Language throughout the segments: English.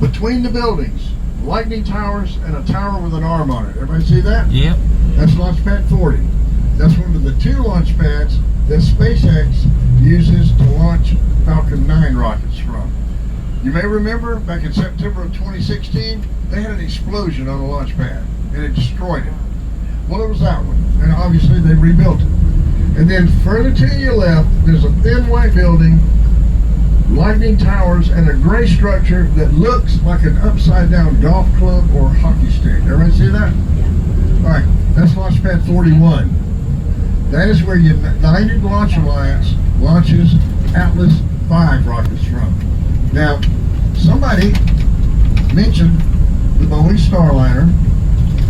Between the buildings, lightning towers and a tower with an arm on it. Everybody see that? Yep. That's Launch Pad 40. That's one of the 2 launch pads that SpaceX uses to launch Falcon 9 rockets from. You may remember back in September of 2016, they had an explosion on the launch pad and it destroyed it. Well, it was that one, and obviously they rebuilt it. And then further to your left, there's a thin white building, lightning towers, and a gray structure that looks like an upside down golf club or hockey stick. Everybody see that? All right, that's Launch Pad 41. That is where United Launch Alliance launches Atlas V rockets from. Now, somebody mentioned the Boeing Starliner.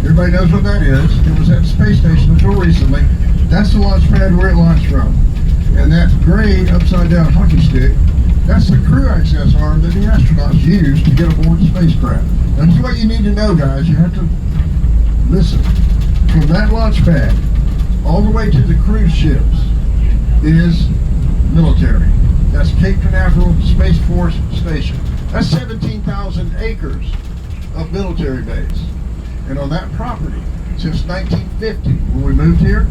Everybody knows what that is. It was at the space station until recently. That's the launch pad where it launched from. And that gray upside down hockey stick, that's the crew access arm that the astronauts use to get aboard the spacecraft. That's what you need to know, guys. You have to listen. From that launch pad all the way to the cruise ships is military. That's Cape Canaveral Space Force Station. That's 17,000 acres of military base. And on that property, since 1950, when we moved here,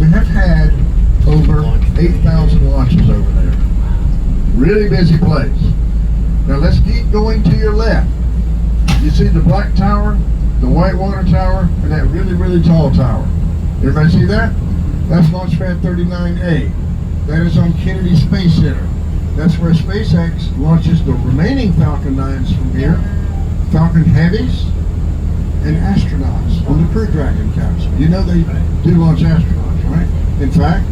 we have had over 8,000 launches over there. Really busy place. Now let's keep going to your left. You see the black tower, the white water tower, and that really, really tall tower. Everybody see that? That's Launch Pad 39A. That is on Kennedy Space Center. That's where SpaceX launches the remaining Falcon 9s from here, Falcon Heavies, and astronauts on the Crew Dragon capsule. You know they do launch astronauts, right? In fact,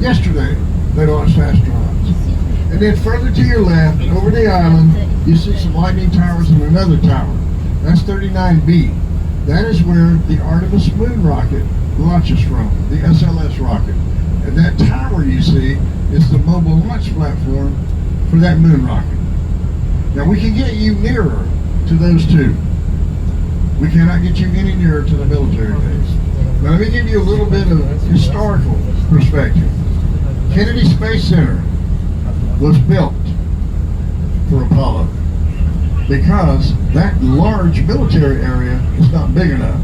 yesterday they launched astronauts. And then further to your left, over the island, you see some lightning towers and another tower. That's 39B. That is where the Artemis moon rocket launches from, the SLS rocket. And that tower you see is the mobile launch platform for that moon rocket. Now we can get you nearer to those two. We cannot get you any nearer to the military base. Now let me give you a little bit of historical perspective. Kennedy Space Center was built for Apollo because that large military area is not big enough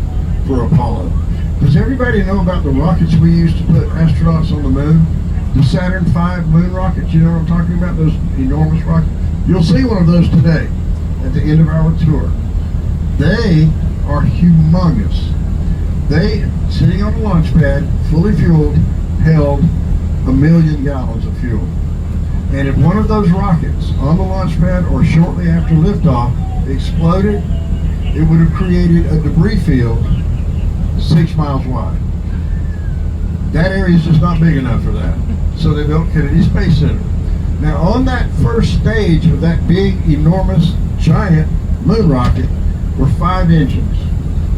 for Apollo. Does everybody know about the rockets we used to put astronauts on the moon? The Saturn V moon rockets, you know what I'm talking about? Those enormous rockets. You'll see one of those today at the end of our tour. They are humongous. They, sitting on the launch pad, fully fueled, held 1 million gallons of fuel. And if one of those rockets on the launch pad or shortly after liftoff exploded, it would have created a debris field 6 miles wide. That area is just not big enough for that. So they built Kennedy Space Center. Now on that first stage of that big, enormous, giant moon rocket were 5 engines.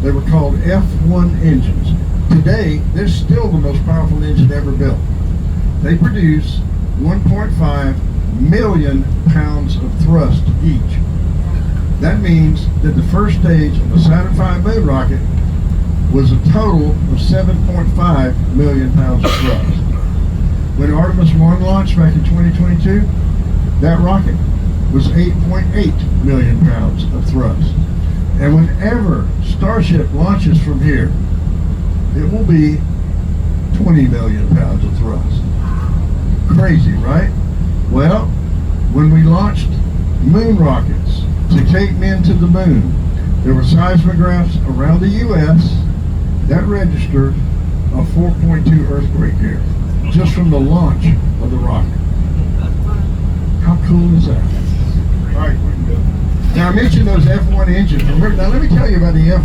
They were called F1 engines. Today, they're still the most powerful engine ever built. They produce 1.5 million pounds of thrust each. That means that the first stage of the Saturn V moon rocket was a total of 7.5 million pounds of thrust. When Artemis 1 launched back in 2022, that rocket was 8.8 million pounds of thrust. And whenever Starship launches from here, it will be 20 million pounds of thrust. Crazy, right? Well, when we launched moon rockets to take men to the moon, there were seismographs around the U.S. that registered a 4.2 earthquake here, just from the launch of the rocket. How cool is that? All right, we can go. Now I mentioned those F1 engines. Now let me tell you about the F1.